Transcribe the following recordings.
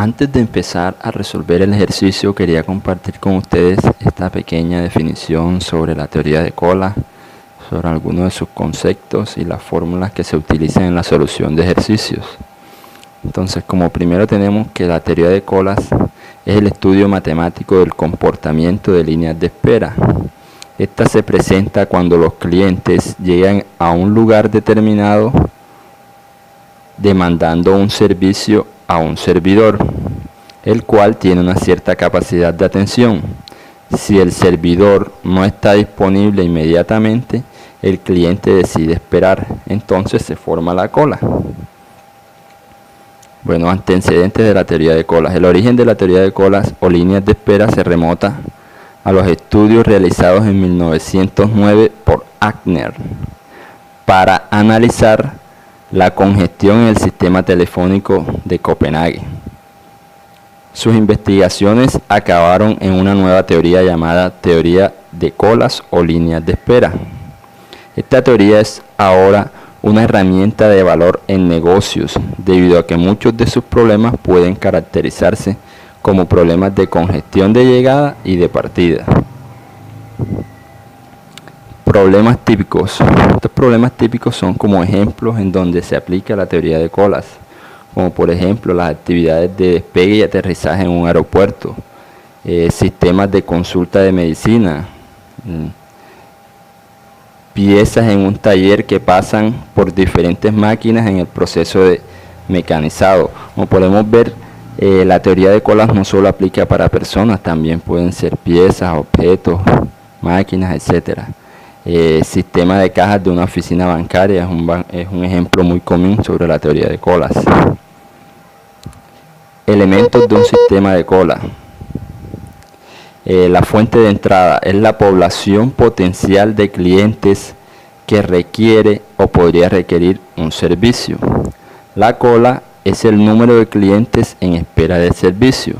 Antes de empezar a resolver el ejercicio, quería compartir con ustedes esta pequeña definición sobre la teoría de cola, sobre algunos de sus conceptos y las fórmulas que se utilizan en la solución de ejercicios. Entonces, como primero tenemos que la teoría de colas es el estudio matemático del comportamiento de líneas de espera. Esta se presenta cuando los clientes llegan a un lugar determinado demandando un servicio a un servidor, el cual tiene una cierta capacidad de atención. Si el servidor no está disponible inmediatamente, el cliente decide esperar, entonces se forma la cola. Bueno, antecedentes de la teoría de colas. El origen de la teoría de colas o líneas de espera se remota a los estudios realizados en 1909 por Aigner para analizar la congestión en el sistema telefónico de Copenhague. Sus investigaciones acabaron en una nueva teoría llamada teoría de colas o líneas de espera. Esta teoría es ahora una herramienta de valor en negocios, debido a que muchos de sus problemas pueden caracterizarse como problemas de congestión de llegada y de partida. Problemas típicos. Estos problemas típicos son como ejemplos en donde se aplica la teoría de colas, como por ejemplo las actividades de despegue y aterrizaje en un aeropuerto, sistemas de consulta de medicina, piezas en un taller que pasan por diferentes máquinas en el proceso de mecanizado. Como podemos ver, la teoría de colas no solo aplica para personas, también pueden ser piezas, objetos, máquinas, etcétera. Sistema de cajas de una oficina bancaria es un ejemplo muy común sobre la teoría de colas. Elementos de un sistema de cola. La fuente de entrada es la población potencial de clientes que requiere o podría requerir un servicio. La cola es el número de clientes en espera de servicio.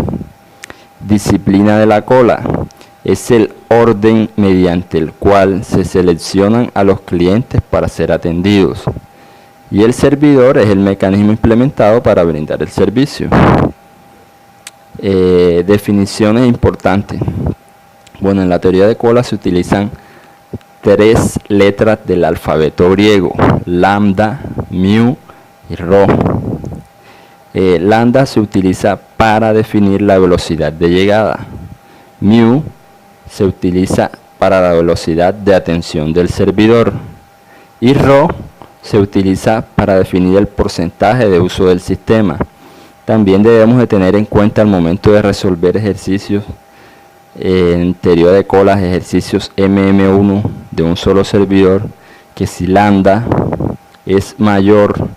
Disciplina de la cola es el orden mediante el cual se seleccionan a los clientes para ser atendidos. Y el servidor es el mecanismo implementado para brindar el servicio. Definiciones importantes. Bueno, en la teoría de cola se utilizan 3 letras del alfabeto griego: lambda, mu y rho. Lambda se utiliza para definir la velocidad de llegada. Mu se utiliza para la velocidad de atención del servidor. Y rho se utiliza para definir el porcentaje de uso del sistema. También debemos de tener en cuenta al momento de resolver ejercicios en teoría de colas, ejercicios MM1 de un solo servidor, que si lambda es mayor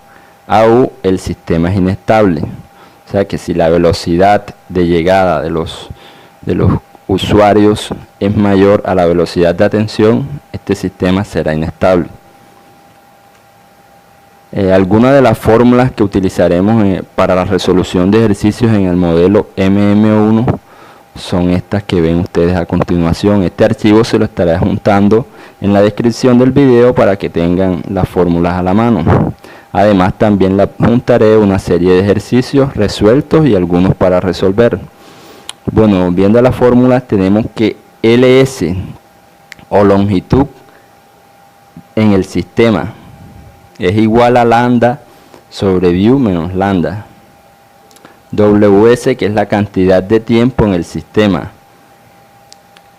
a U, el sistema es inestable. O sea que si la velocidad de llegada de los usuarios es mayor a la velocidad de atención, este sistema será inestable. Algunas de las fórmulas que utilizaremos para la resolución de ejercicios en el modelo MM1 son estas que ven ustedes a continuación. Este archivo se lo estaré juntando en la descripción del video para que tengan las fórmulas a la mano. Además, también le juntaré una serie de ejercicios resueltos y algunos para resolver. Bueno, viendo las fórmulas, tenemos que LS o longitud en el sistema es igual a lambda sobre VU menos lambda. WS, que es la cantidad de tiempo en el sistema.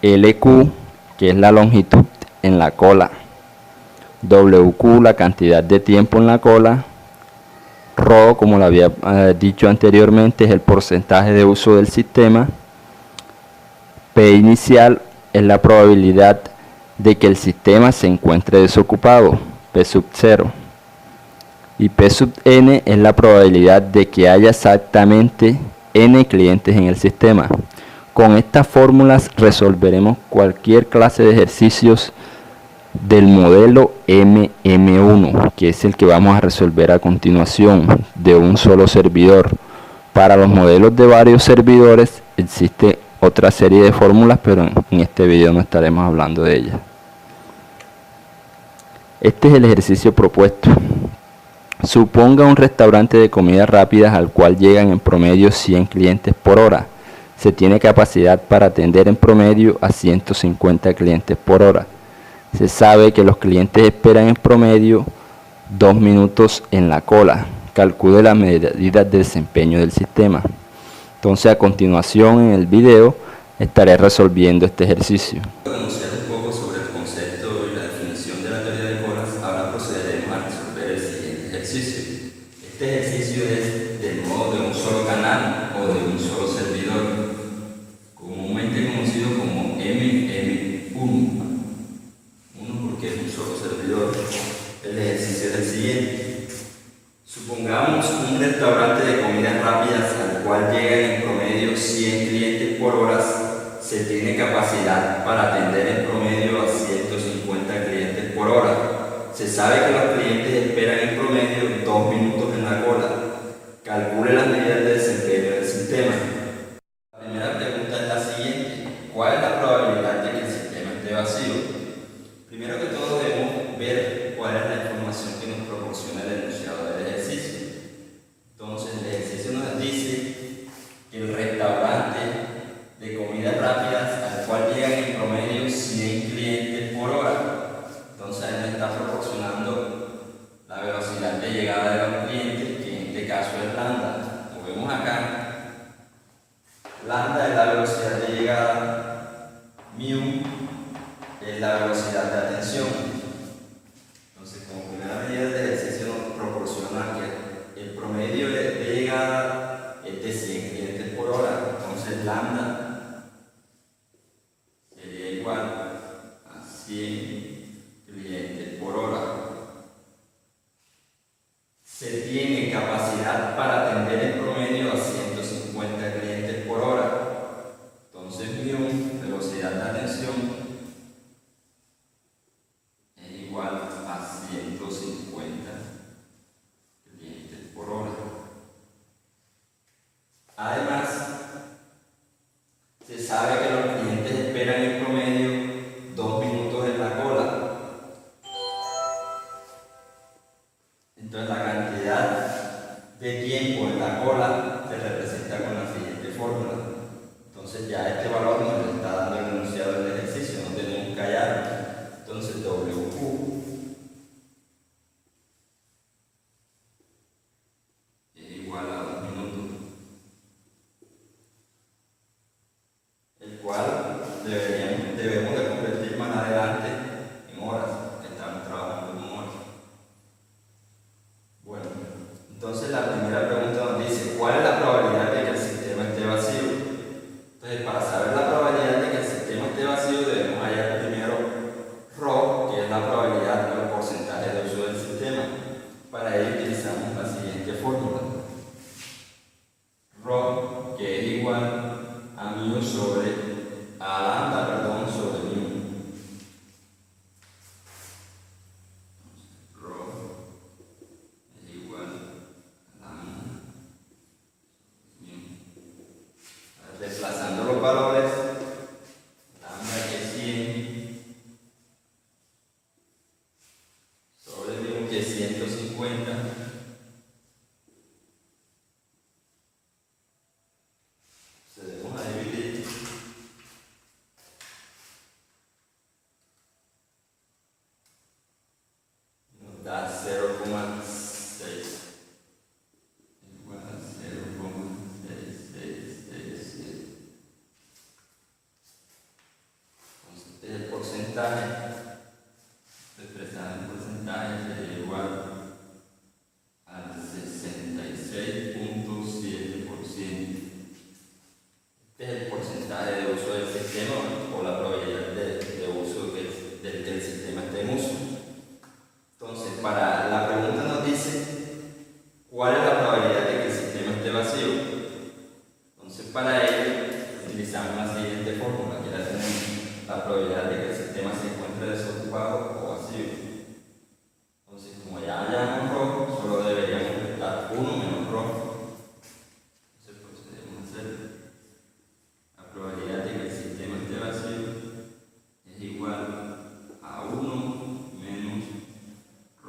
LQ, que es la longitud en la cola. WQ, la cantidad de tiempo en la cola. Rho, como lo había dicho anteriormente, es el porcentaje de uso del sistema. P inicial es la probabilidad de que el sistema se encuentre desocupado, P sub 0. Y P sub n es la probabilidad de que haya exactamente n clientes en el sistema. Con estas fórmulas resolveremos cualquier clase de ejercicios del modelo MM1, que es el que vamos a resolver a continuación, de un solo servidor. Para los modelos de varios servidores existe otra serie de fórmulas, pero en este video no estaremos hablando de ellas. Este es el ejercicio propuesto. Suponga un restaurante de comidas rápidas al cual llegan en promedio 100 clientes por hora. Se tiene capacidad para atender en promedio a 150 clientes por hora. Se sabe que los clientes esperan en promedio 2 minutos en la cola. Calcule las medidas de desempeño del sistema. Entonces, a continuación en el video estaré resolviendo este ejercicio. Para conocer un poco sobre el concepto y la definición de la teoría de colas, ahora procederemos a resolver el siguiente ejercicio. Este ejercicio es del modo de un solo canal o de un solo servidor, comúnmente conocido como MM1. Uno porque es un solo servidor. El ejercicio es el siguiente. Supongamos un restaurante de comidas rápidas al cual llegan en promedio 100 clientes por hora. Se tiene capacidad para atender en promedio a 150 clientes por hora. Se sabe que los clientes esperan en promedio 2 minutos en la cola. Calcule las medidas de desempeño del sistema. La primera pregunta es la siguiente. ¿Cuál es la probabilidad de que el sistema esté vacío? Primero que todo debemos ver cuál es la información que nos proporciona el enunciado del ejercicio. Entonces el ejercicio nos dice que el restaurante de comidas rápidas al cual llegan en promedio 100 clientes por hora. Entonces nos está proporcionando la velocidad de llegada de los clientes, que en este caso es lambda. Como vemos acá, lambda es la velocidad de llegada, mu es la velocidad de atención. Entonces, como primera medida del ejercicio nos proporciona que el promedio de llegada es de 100 clientes por hora. Entonces lambda sería igual a 100 clientes por hora. Se tiene capacidad para atender en promedio a 150 clientes por hora. Entonces mu, velocidad de atención, es igual a 150 clientes por hora. Además, se sabe que los clientes esperan en promedio 2 minutos en la cola. Entonces la cantidad de tiempo en la cola se representa con la siguiente fórmula. Entonces ya este valor nos lo está dando el enunciado del ejercicio, no tenemos que hallarlo. Entonces WQ es igual a 2 minutos, el cual debemos de convertir más adelante en horas, que estamos trabajando en horas. Bueno, entonces la primera pregunta nos dice, ¿cuál es la probabilidad de que el sistema esté vacío? Entonces, para saber la probabilidad de que el sistema esté vacío, debemos hallar primero ρ, que es la probabilidad o el porcentaje de uso del sistema. Para ello utilizamos la siguiente fórmula. Ρ, que es igual a mu sobre mu. Ρ es igual a lambda mu. Desplazando los valores, lambda que es 100 sobre mu que es 150. Procedemos a dividir. Nos da 0,6. Igual a 0,6667. Entonces el porcentaje, expresado en porcentaje, sería igual al 66.7%. Este es el porcentaje de uso del sistema o la probabilidad de uso del que el sistema esté en uso. Entonces, para la pregunta nos dice, ¿cuál es la probabilidad de que el sistema esté vacío? Entonces, para ello, utilizamos la siguiente fórmula, que la tenemos, la probabilidad de que el sistema se encuentre desocupado o vacío. Entonces, como ya hallamos ρ, solo deberíamos restar 1 menos ρ. Entonces, procedemos a hacer la probabilidad de que el sistema esté vacío es igual a 1 menos ρ.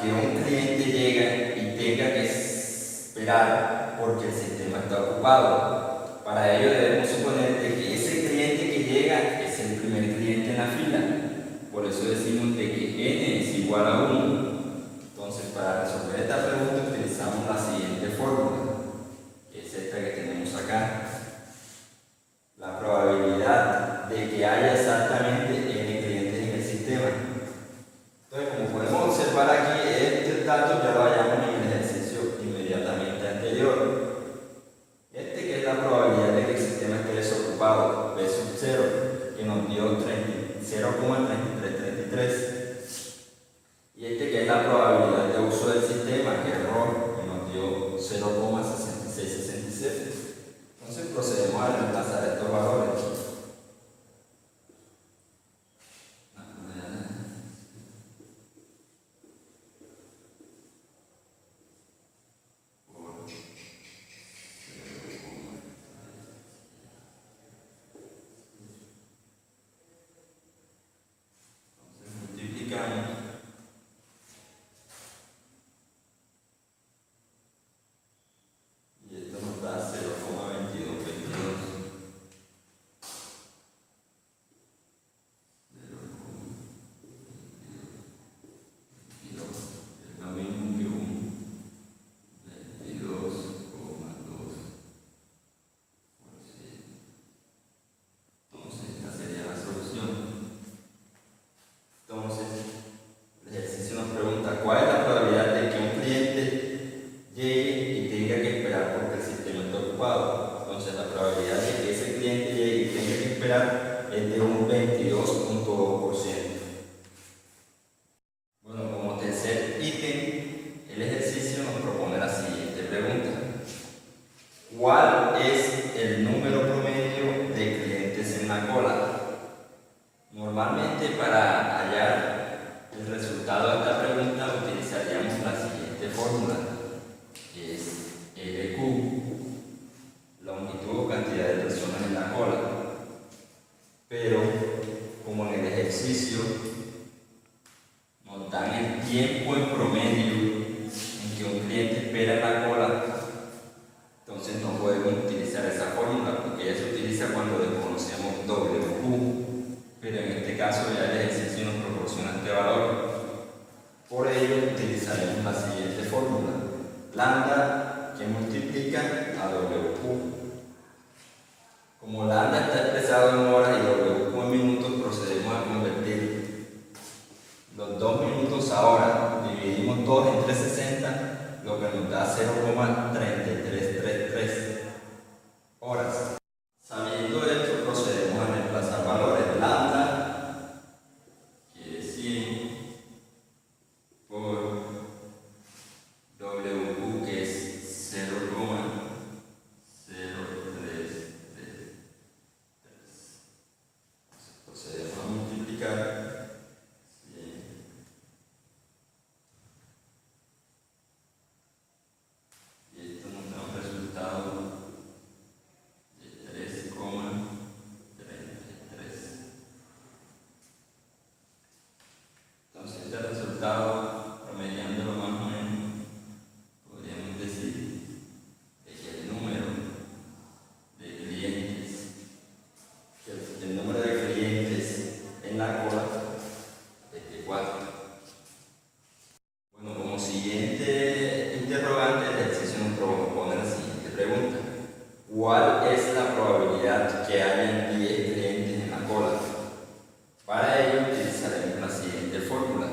que un cliente llega y tenga que esperar porque el sistema está ocupado. Para ello debemos suponer de que ese cliente que llega es el primer cliente en la fila. Por eso decimos de que n es igual a 1. Entonces, para resolver esta pregunta utilizamos la siguiente fórmula, que es esta que tenemos acá. La probabilidad de que haya exactamente n clientes en el sistema. Entonces, como podemos observar aquí, este dato ya lo hallamos en el ejercicio inmediatamente anterior. Este que es la probabilidad de que el sistema esté desocupado, B sub 0, que nos dio 0,3333. Y este que es la probabilidad de uso del sistema, que es error, que nos dio 0,6667. Entonces procedemos a reemplazar estos valores. Multiplicamos y esto nos da 0,2222. Es lo mismo que un 22,2%. Entonces, esta sería la solución. Entonces, el ejercicio nos pregunta cuál es la probabilidad de que un cliente llegue y tenga que esperar porque el sistema está ocupado. Entonces, la probabilidad de que ese cliente llegue y tenga que esperar es de un 22,2%. Bueno, como tercer ítem, el ejercicio nos propone la siguiente pregunta. ¿Cuál es el número promedio de clientes en la cola? Normalmente, para hallar el resultado de esta pregunta utilizaríamos la siguiente fórmula, que es LQ, longitud o cantidad de personas en la cola. Pero, como en el ejercicio nos dan el tiempo en promedio en que un cliente espera en la cola, entonces no podemos utilizar esa fórmula porque ella se utiliza cuando desconocemos WQ. Pero en este caso ya el ejercicio nos proporciona este valor. Por ello utilizaremos la siguiente fórmula, lambda que multiplica a WQ. Como lambda está expresado en horas y WQ en minutos, procedemos a convertir los 2 minutos a horas. Dividimos 2 entre 60, lo que nos da 0,3333 horas. Sabiendo esto, procedemos a reemplazar valores. Lambda, que es 100, por WQ, que es 0,0333. Procedemos a multiplicar 100. Y esto nos da un resultado de 3,33. Entonces, este resultado, promediándolo más o menos, podríamos decir de que el número de clientes, en la cola es de 4. Bueno, como siguiente interrogante, el ejercicio nos propone la siguiente pregunta. ¿Cuál es la probabilidad que hayan 10 clientes en la cola? Para ello utilizaremos la siguiente fórmula,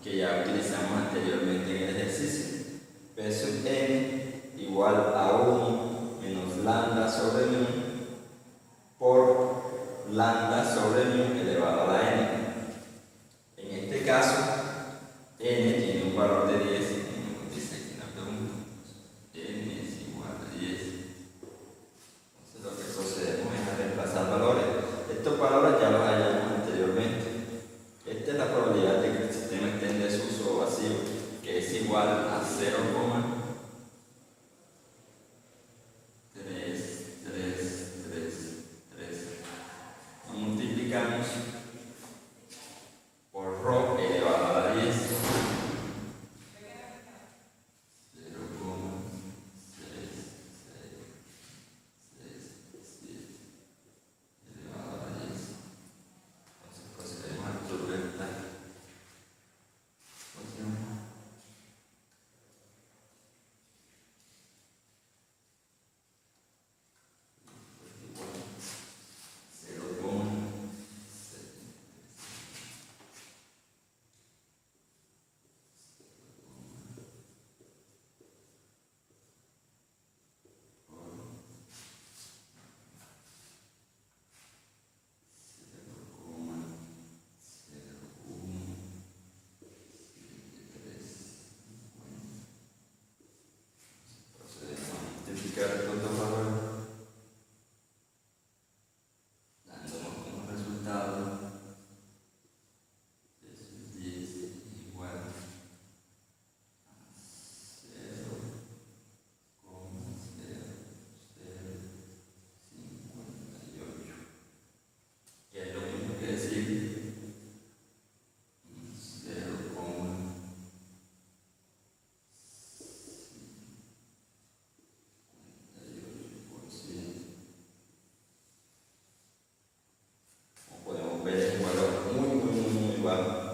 que ya utilizamos anteriormente en el ejercicio. P sub n igual a 1 menos lambda sobre mu por lambda sobre mu elevado a la n. En este caso, n tiene un valor de 10, como dice aquí en la pregunta. N es igual a 10. Entonces, lo que procedemos es a reemplazar valores. Estos valores ya los hallamos anteriormente. Esta es la probabilidad de que el sistema esté en desuso o vacío, que es igual a 0,3333. Lo multiplicamos por ρ elevado a la 10. curva